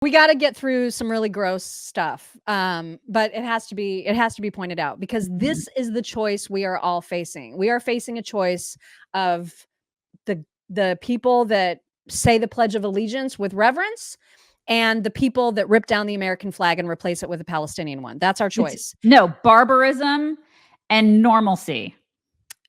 We got to get through some really gross stuff. But it has to be pointed out because Mhm. this is the choice we are all facing. We are facing a choice of the people that say the Pledge of Allegiance with reverence and the people that rip down the American flag and replace it with a Palestinian one. That's our It's choice. no barbarism and normalcy,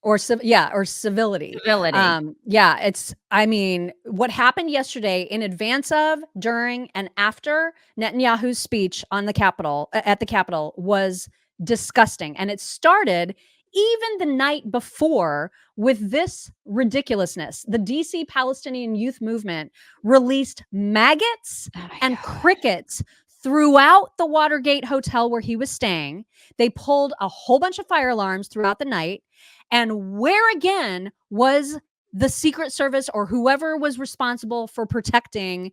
Or civility. civility. I mean, what happened yesterday in advance of, during, and after Netanyahu's speech on the Capitol at the Capitol was disgusting. And it started even the night before with this ridiculousness. The DC Palestinian Youth Movement released maggots Oh my and God. crickets throughout the Watergate hotel where he was staying. They pulled a whole bunch of fire alarms throughout the night. And where again was the Secret Service or whoever was responsible for protecting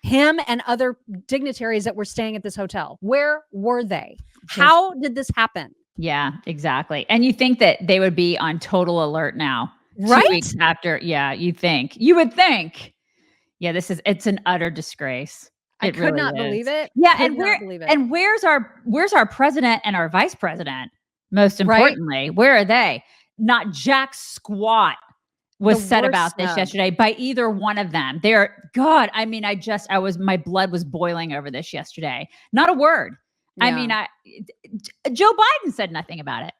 him and other dignitaries that were staying at this hotel? Where were they? Just How did this happen? yeah, exactly. And you think that they would be on total alert now, 2 weeks Right? after. Yeah, you would think. Yeah, it's an utter disgrace. I It could really not believe is. it. Yeah, Could not believe it. where's our president and our vice president? Most Right? importantly, where are they? Not jack squat The was said worst about this snub. yesterday by either one of them. God, I mean, my blood was boiling over this yesterday. Not a word. I Yeah. mean, Joe Biden said nothing about it.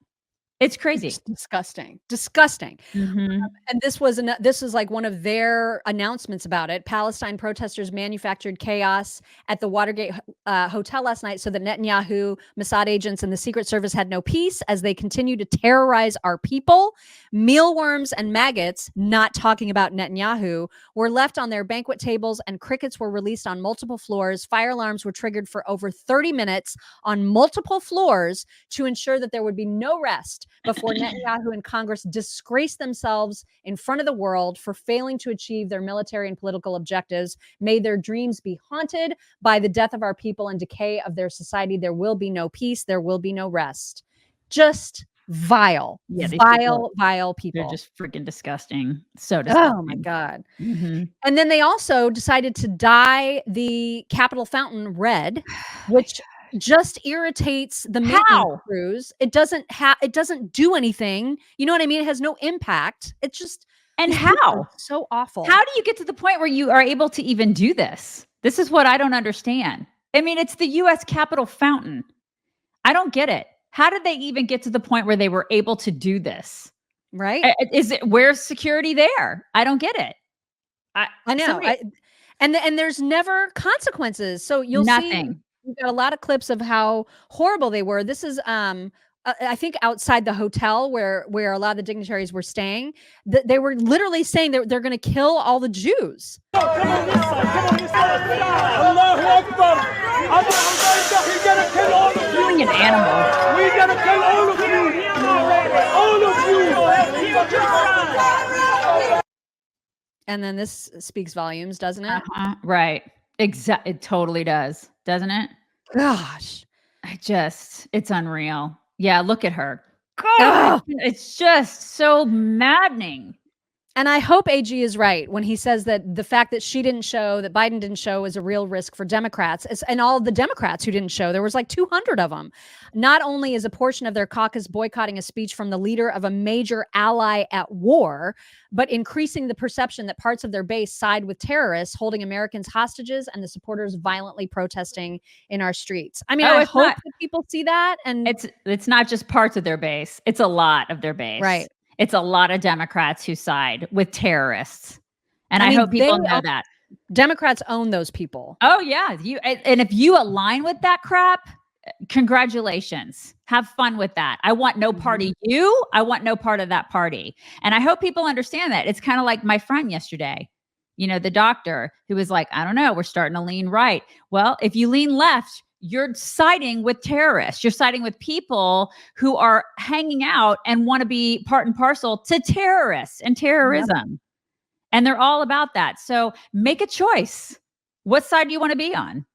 It's crazy. It's disgusting. Disgusting. Mhm. And this was like one of their announcements about it. Palestine protesters manufactured chaos at the Watergate hotel last night so that Netanyahu, Mossad agents, and the Secret Service had no peace as they continue to terrorize our people. Mealworms and maggots, not talking about Netanyahu, were left on their banquet tables, and crickets were released on multiple floors. Fire alarms were triggered for over 30 minutes on multiple floors to ensure that there would be no rest before Netanyahu and Congress disgraced themselves in front of the world for failing to achieve their military and political objectives. May their dreams be haunted by the death of our people and decay of their society. There will be no peace. There will be no rest. Just vile, Yeah, these people, vile they're people. just freaking disgusting. So Oh my disgusting. God. Mhm. And then they also decided to dye the Capitol fountain red, which just irritates the maintenance How? crews. It doesn't do anything. You know what I mean? It has no impact. It's just And these people are how? so awful. How do you get to the point where you are able to even do this? This is what I don't understand. I mean, it's the US Capitol fountain. I don't get it. How did they even get to the point where they were able to do this? Right? Where's security there? I don't get it. I know. Somebody And there's never consequences. So you'll see nothing. we've got a lot of clips of how horrible they were. This is I think outside the hotel where a lot of the dignitaries were staying, they were literally saying they're going to kill all the Jews. Come on this side, come on this side. Allahu Akbar. We're gonna kill all of you. Killing an animal. We're gonna kill all of you. All of you. And then this speaks volumes, doesn't it? Uh-huh. Right. It totally does, doesn't it? Gosh. It's unreal. Yeah, look at her. God, Ugh. it's just so maddening. And I hope AG is right when he says that the fact that she didn't show, that Biden didn't show, is a real risk for Democrats. And all the Democrats who didn't show, there was like 200 of them. Not only is a portion of their caucus boycotting a speech from the leader of a major ally at war, but increasing the perception that parts of their base side with terrorists holding Americans hostages and the supporters violently protesting in our streets. I mean, I hope that people see that. And it's not just parts of their base. It's a lot of their base. Right. It's a lot of Democrats who side with terrorists. And I hope people know that. Democrats own those people. Oh, yeah. And if you align with that crap, congratulations. Have fun with that. I want no part of you. I want no part of that party. And I hope people understand that. It's kind of like my friend yesterday, the doctor who was like, I don't know, we're starting to lean right. Well, if you lean left, you're siding with terrorists. You're siding with people who are hanging out and want to be part and parcel to terrorists and terrorism. Yep. And they're all about that. So make a choice. What side do you want to be on?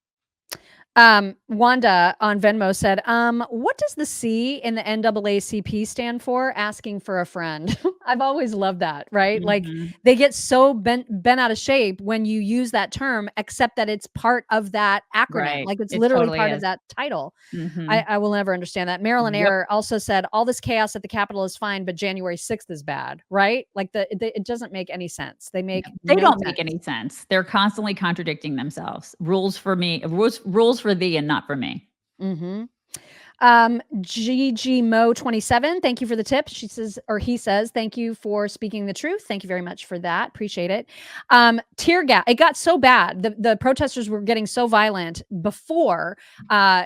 Wanda on Venmo said, what does the C in the NAACP stand for? Asking for a friend. I've always loved that, right? Like they get so bent out of shape when you use that term, except that it's part of that acronym. Right. Like it's It literally totally part is. of that title. Mhm. I will never understand that. Marilyn Yep. Ayer also said, all this chaos at the Capitol is fine, but January 6th is bad, right? Like it doesn't make any sense. They make They no don't sense. make any sense. They're constantly contradicting themselves. Rules for me, rules for thee and not for me. Mm-hmm. GG Mo 27, thank you for the tip. She says, or he says, thank you for speaking the truth. Thank you very much for that. Appreciate it. Tear gas. It got so bad. The protesters were getting so violent before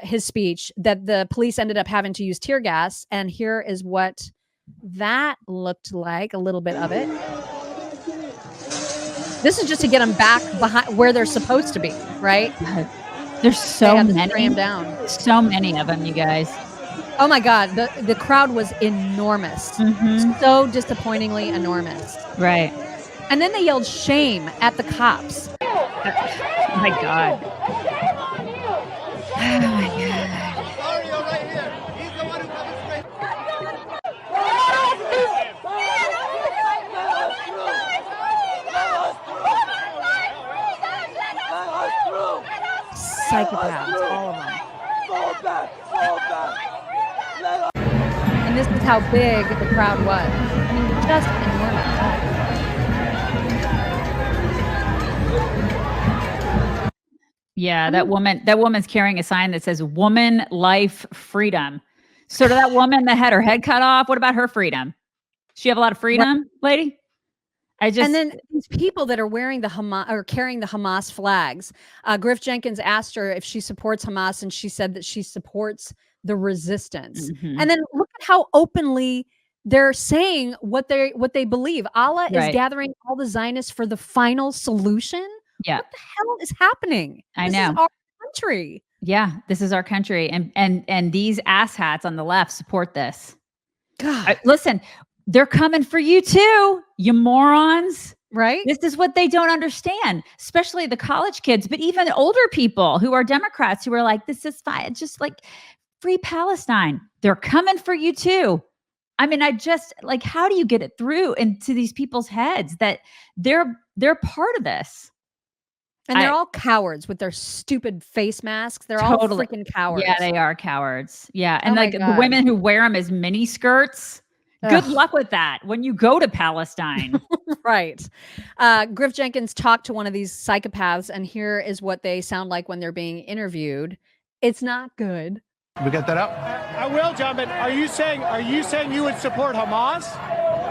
his speech that the police ended up having to use tear gas. And here is what that looked like, a little bit of it. This is just to get them back behind where they're supposed to be, right? There's so many, down. so many of them, you guys. Oh my God, the crowd was enormous, so disappointingly enormous. Right. And then they yelled shame at the cops. Oh my God. Oh my God. Psychopaths, all of them. And this is how big the crowd was. I mean, just enormous. Yeah, that woman's carrying a sign that says "Woman, Life, Freedom." So to that woman that had her head cut off, what about her freedom? She have a lot of freedom, lady? And then these people that are wearing the Hamas or carrying the Hamas flags. Griff Jenkins asked her if she supports Hamas, and she said that she supports the resistance. And then look at how openly they're saying what they believe. Allah is gathering all the Zionists for the final solution. Yeah. What the hell is happening? I This know. is our country. Yeah, this is our country, and these asshats on the left support this. God, listen, they're coming for you too, you morons. Right? This is what they don't understand, especially the college kids, but even older people who are Democrats who are like, this is fine, just like free Palestine. They're coming for you too. I mean, I just like, how do you get it through into these people's heads that they're part of this? And they're all cowards with their stupid face masks. They're all freaking cowards. Yeah, they are cowards. Yeah. And Oh my like the God. women who wear them as mini skirts. Good luck with that when you go to Palestine. Right. Griff Jenkins talked to one of these psychopaths, and here is what they sound like when they're being interviewed. It's not good. We got that up? I will, John, but are you saying you would support Hamas?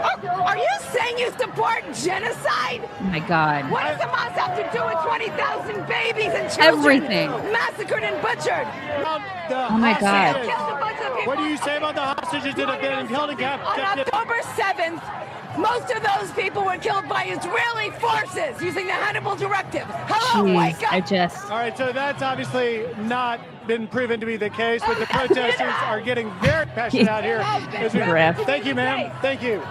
Are you saying you support genocide? Oh my God. What does Hamas have to do with 20,000 babies and children Everything massacred and butchered? Oh my God. What do you say about the hostages that have been killed in captivity? On October 7th, most of those people were killed by Israeli forces using the Hannibal Directive. Hello, Jeez, wake up! All right, so that's obviously not been proven to be the case, but the protesters are getting very passionate out here. Griff. Thank you, ma'am. Thank you.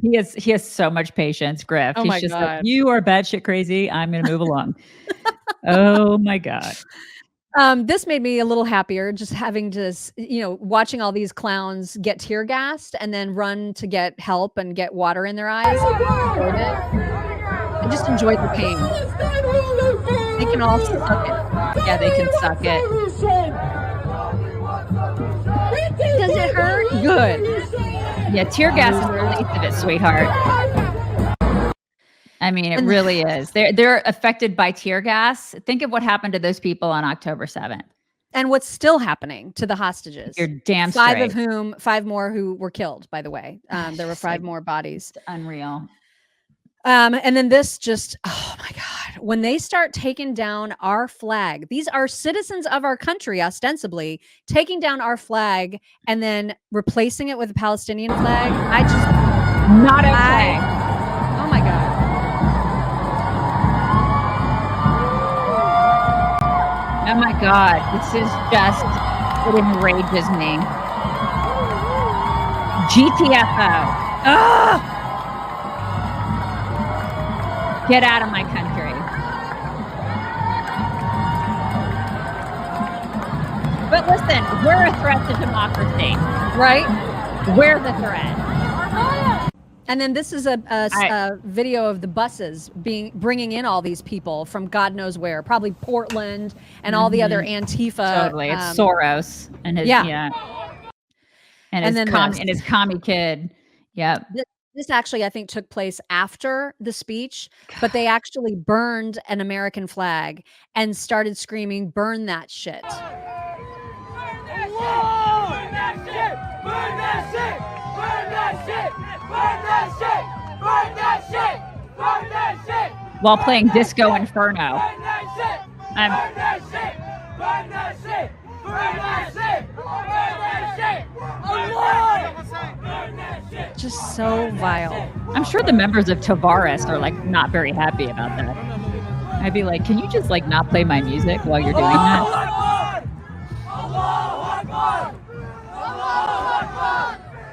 He has so much patience, Griff. Oh He's my just God. like, you are batshit crazy. I'm going to move along. Oh my God. This made me a little happier, just having to, watching all these clowns get tear gassed and then run to get help and get water in their eyes. I just enjoyed the pain. They can all suck it. Yeah, they can suck it. Does it hurt? Good. Yeah, tear gas is the least of it, sweetheart. I mean, it really is. They're affected by tear gas. Think of what happened to those people on October 7th. And what's still happening to the hostages. You're damn straight. Five more who were killed, by the way. There were five more bodies. It's unreal. And then this just, oh my God, when they start taking down our flag, these are citizens of our country, ostensibly, taking down our flag and then replacing it with a Palestinian flag. Not okay. Oh my God. Oh my God. This is just, it enrages me. GTFO. Ugh! Get out of my country. But listen, we're a threat to democracy. right? We're the threat. And then this is a video of the buses bringing in all these people from God knows where, probably Portland and all the other Antifa. Totally. It's Soros and his and his commie kid. Yep. This actually, I think, took place after the speech, but they actually burned an American flag and started screaming, "Burn that shit." Burn that shit! Burn that shit! Burn that shit! Burn that shit! Burn that shit! Burn that shit! While playing Disco Inferno. Burn that shit! Burn that shit! Burn that shit! Burn that shit! Burn that shit! Allah! Burn that shit! Just so vile. I'm sure the members of Tavares are like not very happy about that. I'd be like, can you just like not play my music while you're doing that?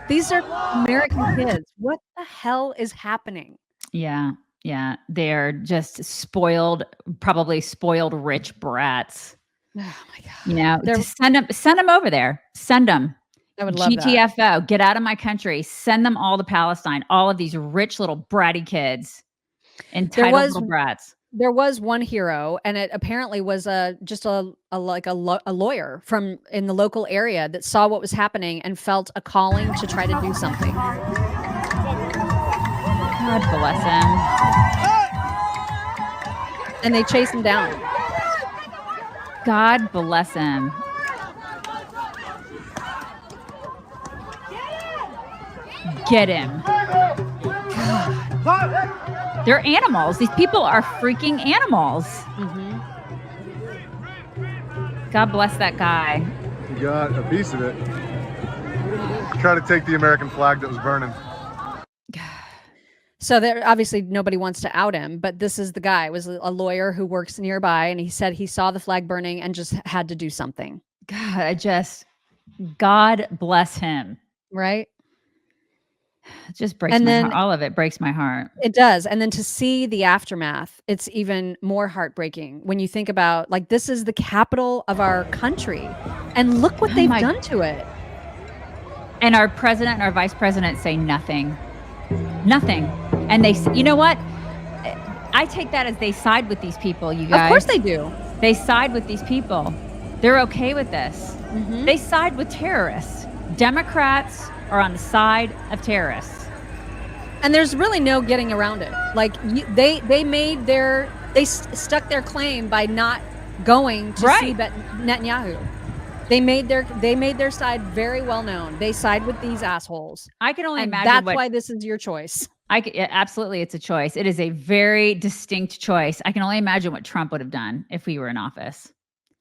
These are American kids. What the hell is happening? Yeah. Yeah. They're just spoiled, probably spoiled rich brats. Oh my God. You know, just send them over there. Send them. I would love GTFO, that. get out of my country. Send them all to Palestine. All of these rich little bratty kids. Entitled little brats. There was one hero, and it apparently was just a lawyer from in the local area that saw what was happening and felt a calling to try to do something. God bless him. And they chased him down. God bless him. Get him. They're animals. These people are freaking animals. Mm-hmm. God bless that guy. He got a piece of it. Try to take the American flag that was burning. So there, obviously nobody wants to out him, but this is the guy. It was a lawyer who works nearby, and he said he saw the flag burning and just had to do something. God bless him. Right? It just breaks my heart. All of it breaks my heart. It does. And then to see the aftermath, it's even more heartbreaking when you think about, like, this is the capital of our country, and look what they've done to it. And our president and our vice president say nothing. Nothing. And they, you know what? I take that as they side with these people, you guys. Of course they do. They side with these people. They're okay with this. Mm-hmm. They side with terrorists. Democrats are on the side of terrorists. And there's really no getting around it. Like, they stuck their claim by not going to see Netanyahu. They made their side very well known. They side with these assholes. I can only imagine that's why this is your choice. Absolutely, it's a choice. It is a very distinct choice. I can only imagine what Trump would have done if he were in office.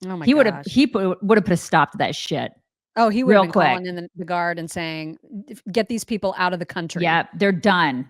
Oh my gosh. He would have put a stop to that shit. Oh, he would have been calling in the guard and saying, get these people out of the country. Yeah, they're done.